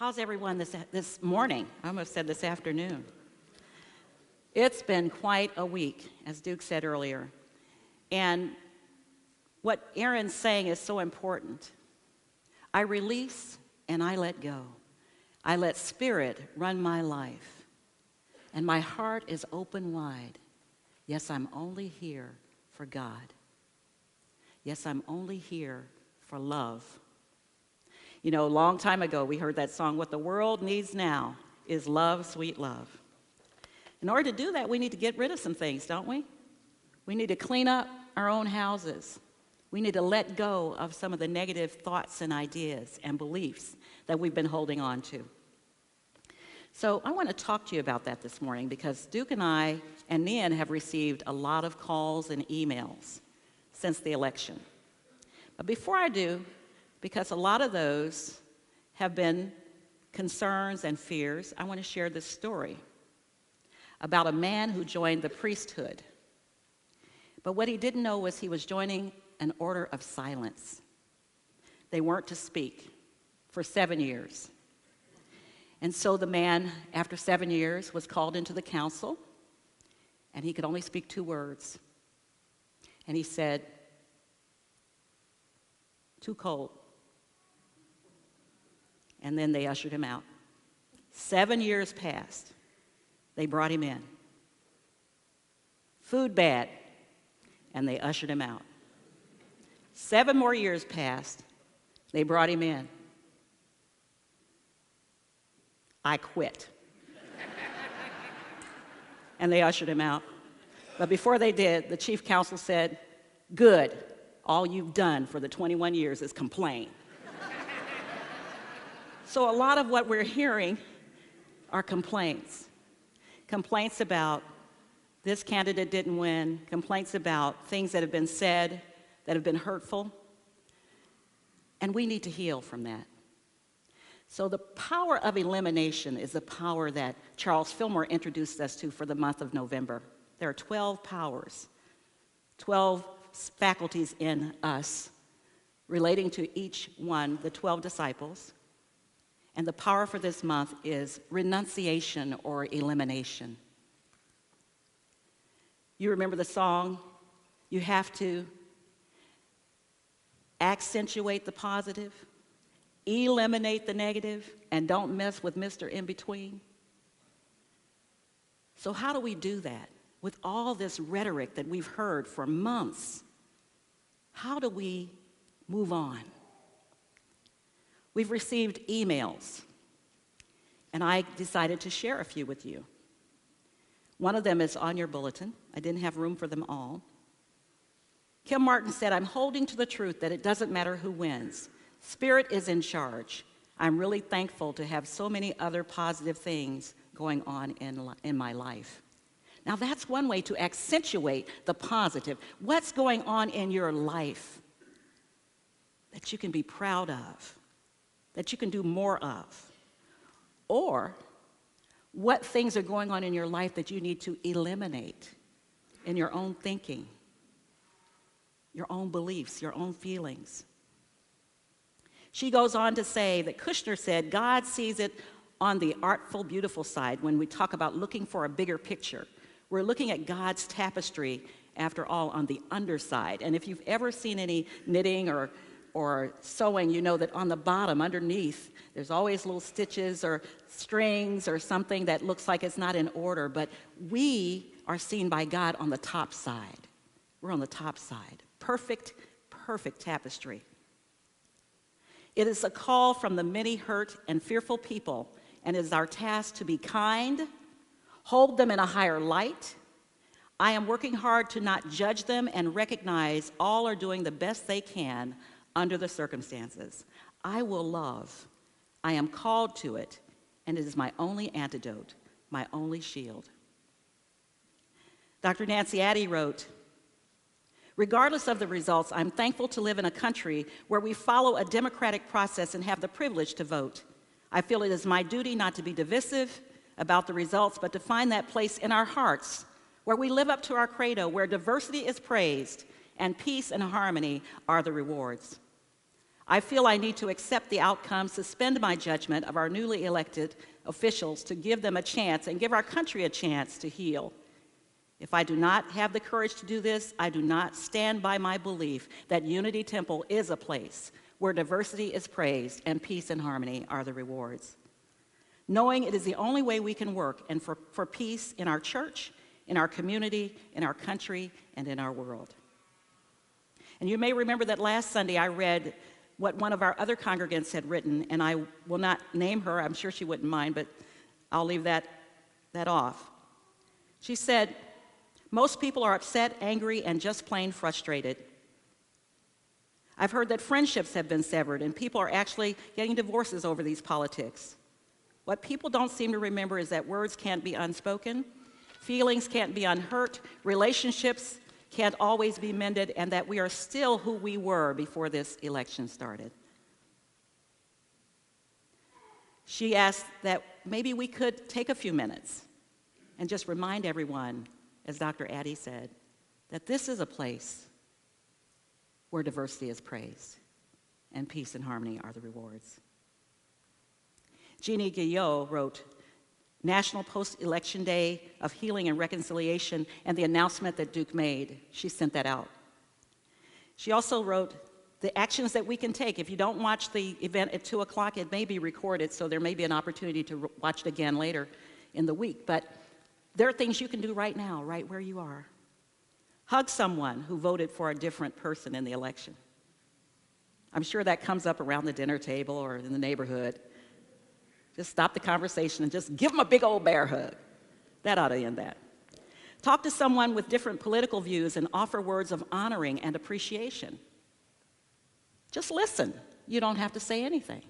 How's everyone this morning? I almost said this afternoon. It's been quite a week, as Duke said earlier. And what Aaron's saying is so important. I release and I let go. I let Spirit run my life. And my heart is open wide. Yes, I'm only here for God. Yes, I'm only here for love. You know, a long time ago, we heard that song, "What the world needs now is love, sweet love." In order to do that, we need to get rid of some things, don't we? We need to clean up our own houses. We need to let go of some of the negative thoughts and ideas and beliefs that we've been holding on to. So I want to talk to you about that this morning because Duke and I and Nian have received a lot of calls and emails since the election. But before I do, because a lot of those have been concerns and fears, I want to share this story about a man who joined the priesthood. But what he didn't know was he was joining an order of silence. They weren't to speak for 7 years. And so the man, after 7 years, was called into the council, and he could only speak 2 words. And he said, "Too cold." And then they ushered him out. 7 years passed. They brought him in. Food bad, and they ushered him out. 7 more years passed. They brought him in. "I quit." And they ushered him out. But before they did, the chief counsel said, "Good. All you've done for the 21 years is complain." So a lot of what we're hearing are complaints. Complaints about this candidate didn't win, complaints about things that have been said that have been hurtful, and we need to heal from that. So the power of elimination is the power that Charles Fillmore introduced us to for the month of November. There are 12 powers, 12 faculties in us relating to each one, the 12 disciples. And the power for this month is renunciation or elimination. You remember the song? You have to accentuate the positive, eliminate the negative, and don't mess with Mr. In Between. So how do we do that with all this rhetoric that we've heard for months? How do we move on? We've received emails, and I decided to share a few with you. One of them is on your bulletin. I didn't have room for them all. Kim Martin said, "I'm holding to the truth that it doesn't matter who wins. Spirit is in charge. I'm really thankful to have so many other positive things going on in my life." Now that's one way to accentuate the positive. What's going on in your life that you can be proud of, that you can do more of? Or what things are going on in your life that you need to eliminate in your own thinking, your own beliefs, your own feelings? She goes on to say that Kushner said, God sees it on the artful, beautiful side when we talk about looking for a bigger picture. We're looking at God's tapestry, after all, on the underside. And if you've ever seen any knitting or sewing, you know that on the bottom, underneath, there's always little stitches or strings or something that looks like it's not in order, but we are seen by God on the top side. We're on the top side. Perfect, perfect tapestry. It is a call from the many hurt and fearful people, and it is our task to be kind, hold them in a higher light. I am working hard to not judge them and recognize all are doing the best they can under the circumstances. I will love. I am called to it, and it is my only antidote, my only shield. Dr. Nancy Addy wrote, regardless of the results, I'm thankful to live in a country where we follow a democratic process and have the privilege to vote. I feel it is my duty not to be divisive about the results, but to find that place in our hearts where we live up to our credo, where diversity is praised and peace and harmony are the rewards. I feel I need to accept the outcome, suspend my judgment of our newly elected officials to give them a chance and give our country a chance to heal. If I do not have the courage to do this, I do not stand by my belief that Unity Temple is a place where diversity is praised and peace and harmony are the rewards. Knowing it is the only way we can work and for peace in our church, in our community, in our country, and in our world. And you may remember that last Sunday I read what one of our other congregants had written, and I will not name her, I'm sure she wouldn't mind, but I'll leave that off. She said, "Most people are upset, angry, and just plain frustrated. I've heard that friendships have been severed, and people are actually getting divorces over these politics. What people don't seem to remember is that words can't be unspoken, feelings can't be unhurt, relationships can't always be mended, and that we are still who we were before this election started." She asked that maybe we could take a few minutes and just remind everyone, as Dr. Addy said, that this is a place where diversity is praised and peace and harmony are the rewards. Jeannie Guillot wrote, "National Post-Election Day of Healing and Reconciliation and the announcement that Duke made." She sent that out. She also wrote, "The actions that we can take. If you don't watch the event at 2 o'clock, it may be recorded, so there may be an opportunity to watch it again later in the week. But there are things you can do right now, right where you are. Hug someone who voted for a different person in the election. I'm sure that comes up around the dinner table or in the neighborhood. Just stop the conversation and just give them a big old bear hug. That ought to end that. Talk to someone with different political views and offer words of honoring and appreciation. Just listen. You don't have to say anything.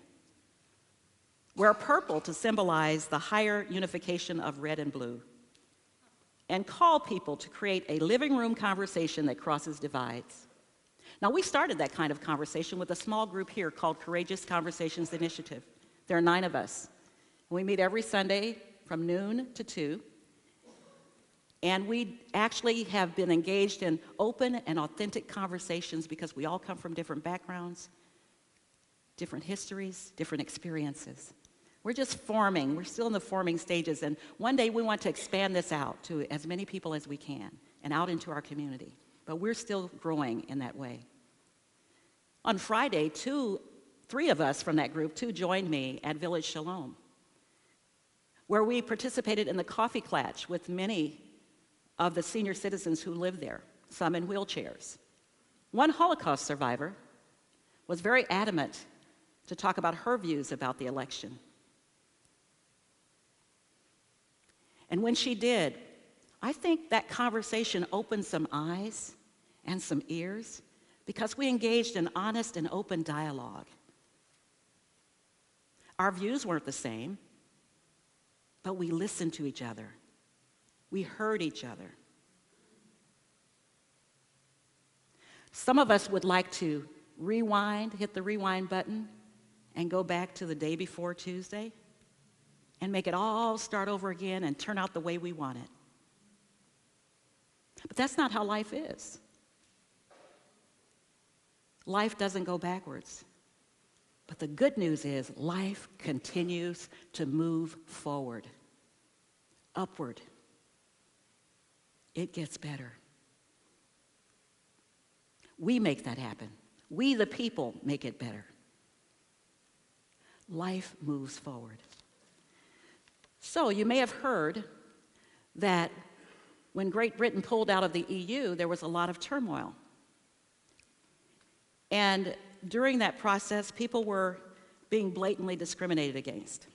Wear purple to symbolize the higher unification of red and blue. And call people to create a living room conversation that crosses divides." Now, we started that kind of conversation with a small group here called Courageous Conversations Initiative. There are 9 of us. We meet every Sunday from noon to 2. And we actually have been engaged in open and authentic conversations because we all come from different backgrounds, different histories, different experiences. We're just forming. We're still in the forming stages. And one day we want to expand this out to as many people as we can and out into our community. But we're still growing in that way. On Friday, 3 of us from that group, 2 joined me at Village Shalom, where we participated in the coffee klatch with many of the senior citizens who live there, some in wheelchairs. One Holocaust survivor was very adamant to talk about her views about the election. And when she did, I think that conversation opened some eyes and some ears because we engaged in honest and open dialogue. Our views weren't the same, but we listened to each other. We heard each other. Some of us would like to rewind, hit the rewind button, and go back to the day before Tuesday and make it all start over again and turn out the way we want it. But that's not how life is. Life doesn't go backwards. But the good news is life continues to move forward, upward. It gets better. We make that happen. We, the people, make it better. Life moves forward. So you may have heard that when Great Britain pulled out of the EU, there was a lot of turmoil. And during that process, people were being blatantly discriminated against.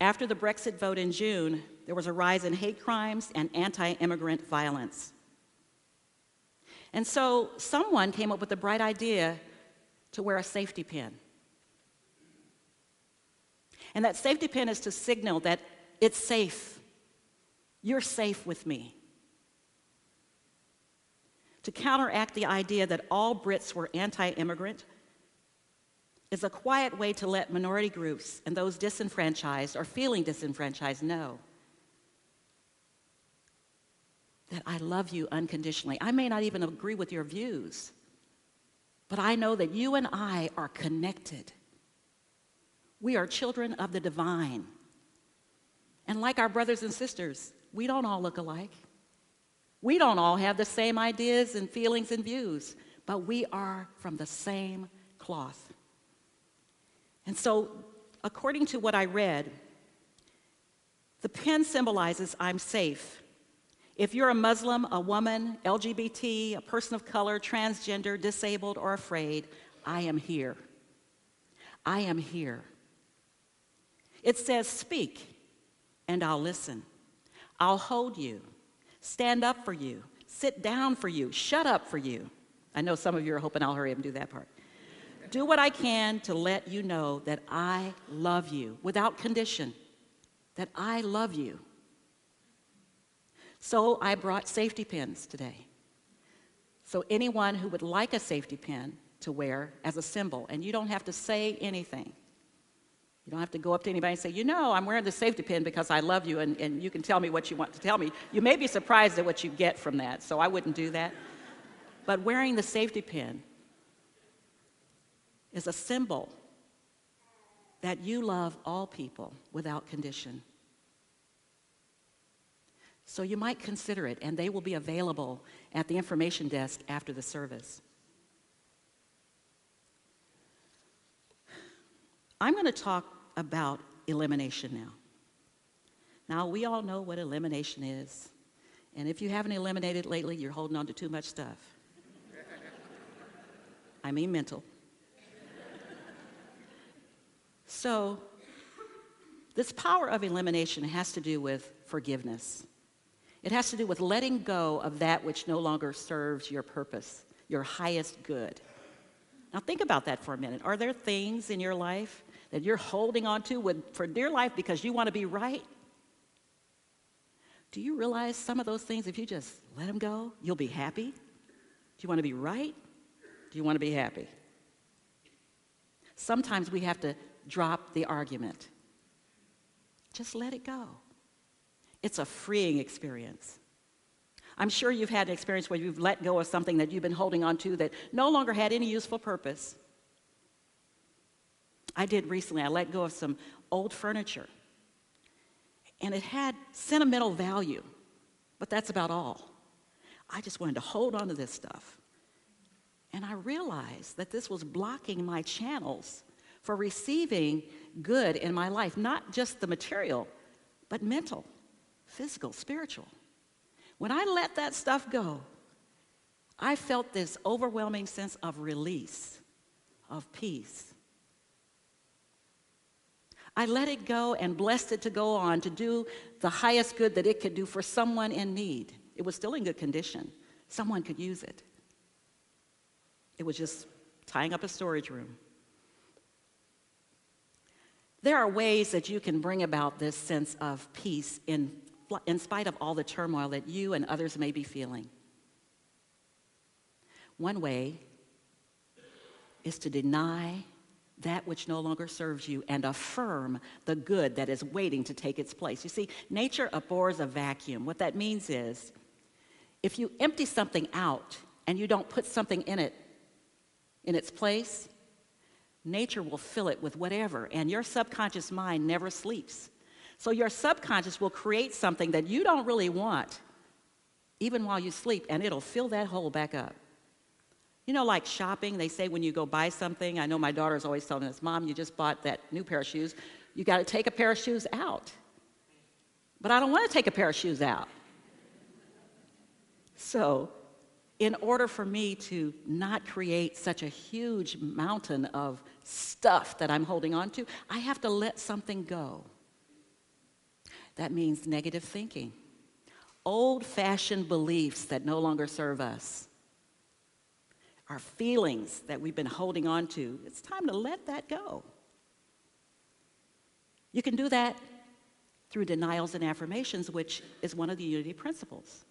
After the Brexit vote in June, there was a rise in hate crimes and anti-immigrant violence. And so someone came up with the bright idea to wear a safety pin. And that safety pin is to signal that it's safe. You're safe with me. To counteract the idea that all Brits were anti-immigrant is a quiet way to let minority groups and those disenfranchised or feeling disenfranchised know that I love you unconditionally. I may not even agree with your views, But I know that you and I are connected. We are children of the divine. And like our brothers and sisters, we don't all look alike. We don't all have the same ideas and feelings and views, but we are from the same cloth. And so, according to what I read, the pen symbolizes I'm safe. If you're a Muslim, a woman, LGBT, a person of color, transgender, disabled, or afraid, I am here. I am here. It says, speak, and I'll listen. I'll hold you, stand up for you, sit down for you, shut up for you. I know some of you are hoping I'll hurry up and do that part. Do what I can to let you know that I love you without condition, that I love you. So I brought safety pins today. So anyone who would like a safety pin to wear as a symbol, and you don't have to say anything. You don't have to go up to anybody and say, you know, I'm wearing the safety pin because I love you, and you can tell me what you want to tell me. You may be surprised at what you get from that, so I wouldn't do that. But wearing the safety pin is a symbol that you love all people without condition. So you might consider it, and they will be available at the information desk after the service. I'm going to talk about elimination now. Now, we all know what elimination is, and if you haven't eliminated lately, you're holding on to too much stuff. I mean mental. So, this power of elimination has to do with forgiveness. It has to do with letting go of that which no longer serves your purpose, your highest good. Now think about that for a minute. Are there things in your life that you're holding on to for dear life because you want to be right? Do you realize some of those things, if you just let them go, you'll be happy? Do you want to be right? Do you want to be happy? Sometimes we have to drop the argument. Just let it go. It's a freeing experience. I'm sure you've had an experience where you've let go of something that you've been holding on to that no longer had any useful purpose. I did recently. I let go of some old furniture. And it had sentimental value, but that's about all. I just wanted to hold on to this stuff. And I realized that this was blocking my channels for receiving good in my life, not just the material, but mental, physical, spiritual. When I let that stuff go, I felt this overwhelming sense of release, of peace. I let it go and blessed it to go on to do the highest good that it could do for someone in need. It was still in good condition. Someone could use it. It was just tying up a storage room. There are ways that you can bring about this sense of peace in spite of all the turmoil that you and others may be feeling. One way is to deny that which no longer serves you and affirm the good that is waiting to take its place. You see, nature abhors a vacuum. What that means is, if you empty something out and you don't put something in it, in its place, nature will fill it with whatever, and your subconscious mind never sleeps. So your subconscious will create something that you don't really want, even while you sleep, and it'll fill that hole back up. You know, like shopping, they say when you go buy something, I know my daughter's always telling us, Mom, you just bought that new pair of shoes, you got to take a pair of shoes out. But I don't want to take a pair of shoes out. So, in order for me to not create such a huge mountain of stuff that I'm holding on to, I have to let something go. That means negative thinking, old-fashioned beliefs that no longer serve us, our feelings that we've been holding on to. It's time to let that go. You can do that through denials and affirmations, which is one of the unity principles.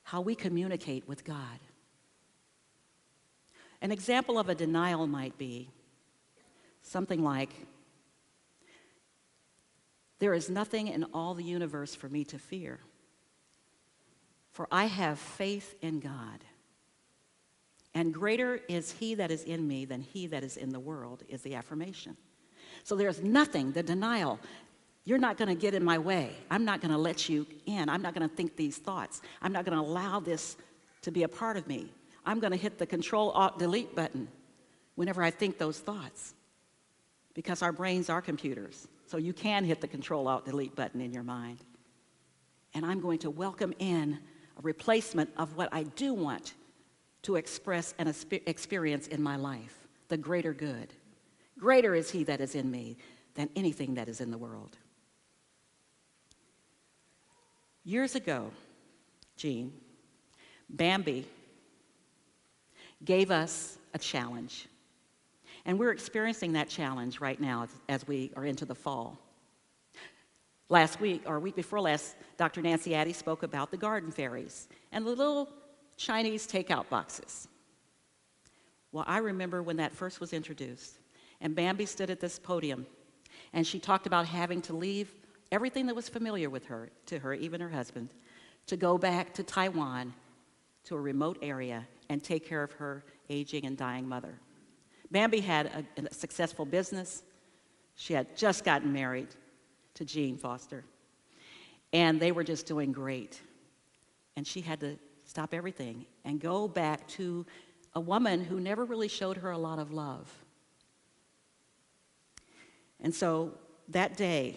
How we communicate with God. An example of a denial might be something like, there is nothing in all the universe for me to fear, for I have faith in God. And greater is he that is in me than he that is in the world, is the affirmation. So there's nothing, the denial, you're not going to get in my way. I'm not going to let you in. I'm not going to think these thoughts. I'm not going to allow this to be a part of me. I'm going to hit the Control-Alt-Delete button whenever I think those thoughts, because our brains are computers. So you can hit the Control-Alt-Delete button in your mind. And I'm going to welcome in a replacement of what I do want to express and experience in my life, the greater good. Greater is he that is in me than anything that is in the world. Years ago, Jean, Bambi gave us a challenge. And we're experiencing that challenge right now as we are into the fall. Last week, or week before last, Dr. Nancy Addy spoke about the garden fairies and the little Chinese takeout boxes. Well, I remember when that first was introduced, and Bambi stood at this podium, and she talked about having to leave everything that was familiar with her, to her, even her husband, to go back to Taiwan, to a remote area, and take care of her aging and dying mother. Bambi had a successful business. She had just gotten married to Gene Foster, and they were just doing great. And she had to stop everything and go back to a woman who never really showed her a lot of love. And so that day,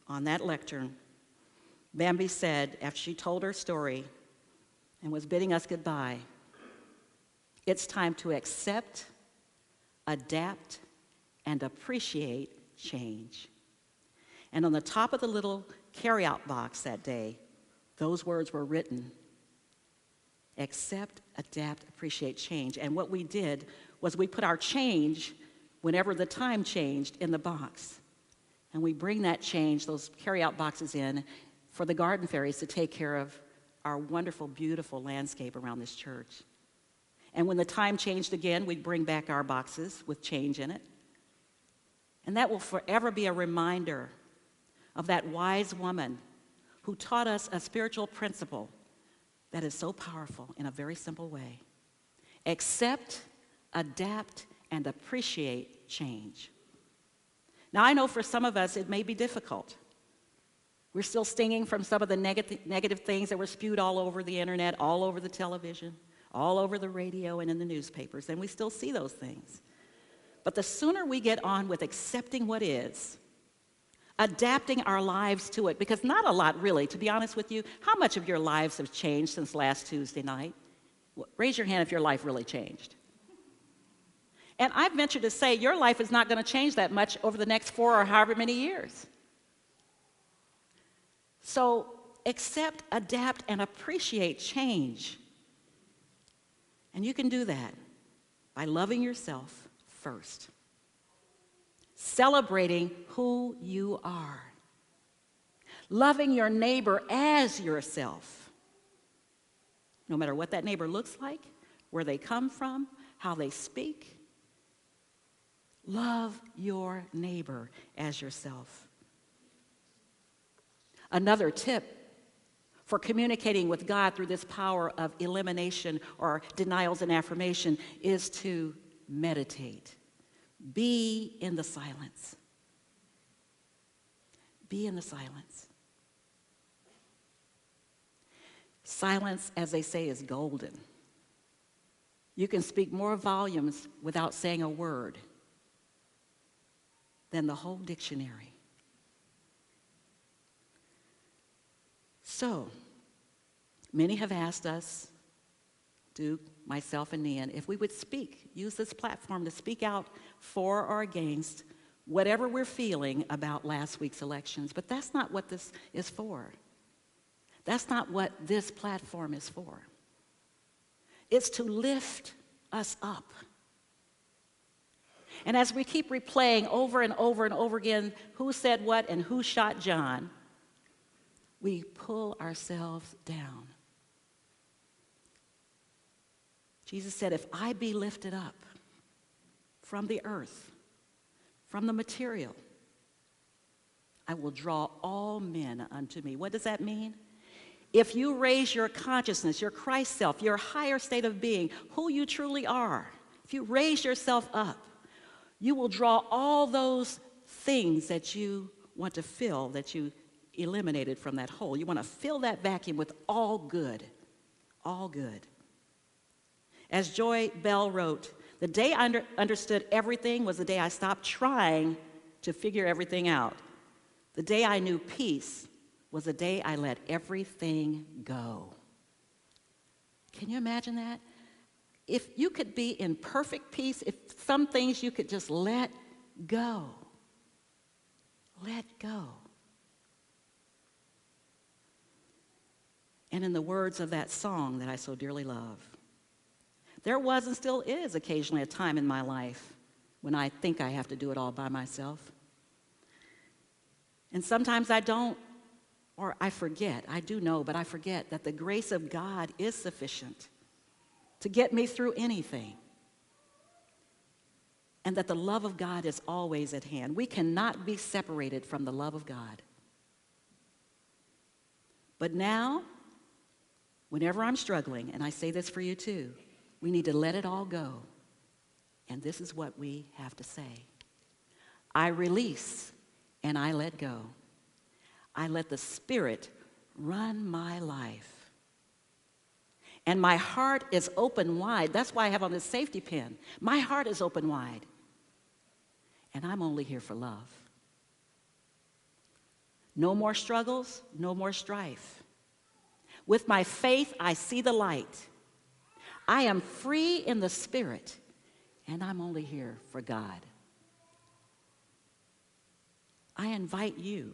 on that lectern, Bambi said, after she told her story and was bidding us goodbye, it's time to accept, adapt, and appreciate change. And on the top of the little carryout box that day, those words were written: accept, adapt, appreciate change. And what we did was we put our change, whenever the time changed, in the box. And we bring that change, those carryout boxes, in for the garden fairies to take care of our wonderful, beautiful landscape around this church. And when the time changed again, we'd bring back our boxes with change in it. And that will forever be a reminder of that wise woman who taught us a spiritual principle that is so powerful in a very simple way. Accept, adapt, and appreciate change. Now, I know for some of us it may be difficult. We're still stinging from some of the negative things that were spewed all over the internet, all over the television, all over the radio and in the newspapers, and we still see those things. But the sooner we get on with accepting what is, adapting our lives to it, because not a lot really, to be honest with you, how much of your lives have changed since last Tuesday night? Raise your hand if your life really changed. And I venture to say your life is not going to change that much over the next 4 or however many years. So accept, adapt, and appreciate change. And you can do that by loving yourself first, celebrating who you are, loving your neighbor as yourself, no matter what that neighbor looks like, where they come from, how they speak. Love your neighbor as yourself. Another tip for communicating with God through this power of elimination or denials and affirmation is to meditate. Be in the silence. Be in the silence. Silence, as they say, is golden. You can speak more volumes without saying a word than the whole dictionary. So, many have asked us, Duke, myself, and Nian, if we would use this platform to speak out for or against whatever we're feeling about last week's elections. But that's not what this is for. That's not what this platform is for. It's to lift us up. And as we keep replaying over and over and over again who said what and who shot John, we pull ourselves down. Jesus said, if I be lifted up from the earth, from the material, I will draw all men unto me. What does that mean? If you raise your consciousness, your Christ self, your higher state of being, who you truly are, if you raise yourself up, you will draw all those things that you want to fill, that you eliminated from that hole. You want to fill that vacuum with all good, all good. As Joy Bell wrote, the day I understood everything was the day I stopped trying to figure everything out. The day I knew peace was the day I let everything go. Can you imagine that? If you could be in perfect peace, if some things you could just let go. Let go. And in the words of that song that I so dearly love, there was and still is occasionally a time in my life when I think I have to do it all by myself. And sometimes I don't, or I forget. I do know, but I forget that the grace of God is sufficient to get me through anything. And that the love of God is always at hand. We cannot be separated from the love of God. But now, whenever I'm struggling, and I say this for you too, we need to let it all go. And this is what we have to say. I release and I let go. I let the Spirit run my life. And my heart is open wide. That's why I have on this safety pin. My heart is open wide. And I'm only here for love. No more struggles, no more strife. With my faith, I see the light. I am free in the Spirit, and I'm only here for God. I invite you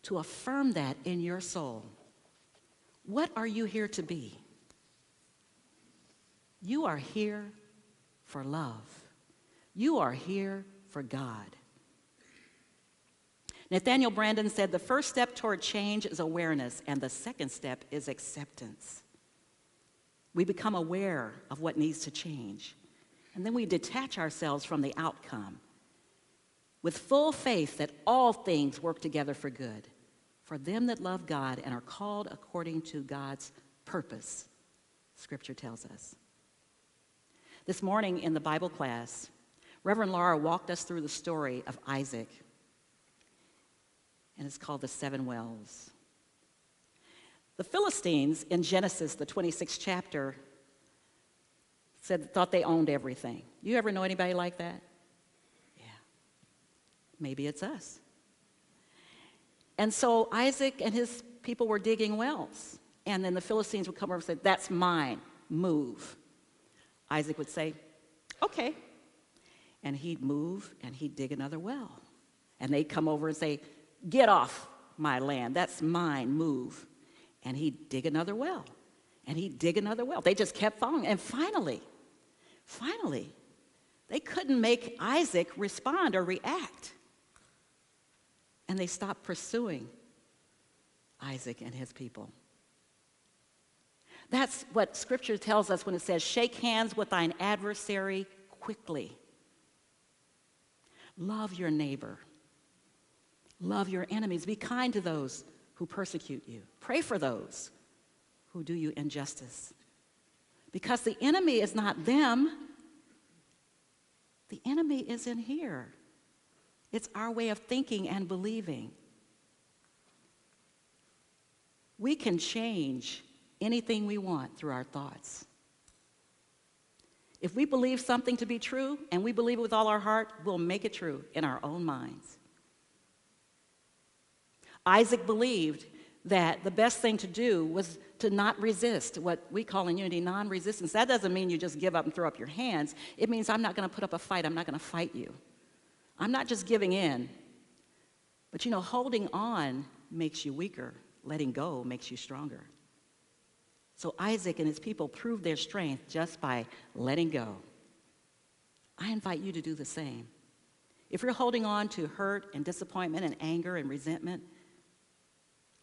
to affirm that in your soul. What are you here to be? You are here for love. You are here for God. Nathaniel Brandon said, the first step toward change is awareness, and the second step is acceptance. We become aware of what needs to change, and then we detach ourselves from the outcome with full faith that all things work together for good, for them that love God and are called according to God's purpose, Scripture tells us. This morning in the Bible class, Reverend Laura walked us through the story of Isaac, and it's called the 7 Wells. The Philistines in Genesis, the 26th chapter, thought they owned everything. You ever know anybody like that? Yeah. Maybe it's us. And so Isaac and his people were digging wells. And then the Philistines would come over and say, that's mine, move. Isaac would say, okay. And he'd move and he'd dig another well. And they'd come over and say, get off my land, that's mine, move. And he'd dig another well. And he'd dig another well. They just kept following. And finally, they couldn't make Isaac respond or react. And they stopped pursuing Isaac and his people. That's what Scripture tells us when it says, shake hands with thine adversary quickly. Love your neighbor. Love your enemies. Be kind to those who persecute you. Pray for those who do you injustice. Because the enemy is not them. The enemy is in here. It's our way of thinking and believing. We can change anything we want through our thoughts. If we believe something to be true and we believe it with all our heart, we'll make it true in our own minds. Isaac believed that the best thing to do was to not resist, what we call in unity non-resistance. That doesn't mean you just give up and throw up your hands. It means I'm not going to put up a fight. I'm not going to fight you. I'm not just giving in. But holding on makes you weaker. Letting go makes you stronger. So Isaac and his people proved their strength just by letting go. I invite you to do the same. If you're holding on to hurt and disappointment and anger and resentment,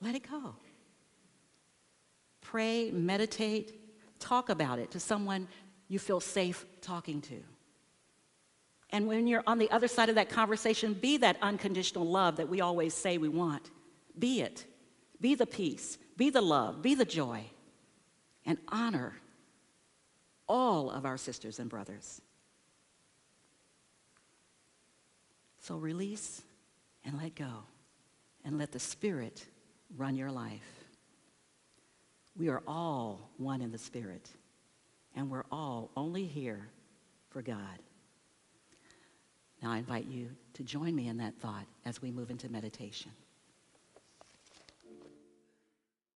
let it go. Pray, meditate, talk about it to someone you feel safe talking to. And when you're on the other side of that conversation, be that unconditional love that we always say we want. Be it. Be the peace. be the love, be the joy, and honor all of our sisters and brothers. So release and let go, and let the Spirit run your life. We are all one in the Spirit, and we're all only here for God. Now I invite you to join me in that thought as we move into meditation.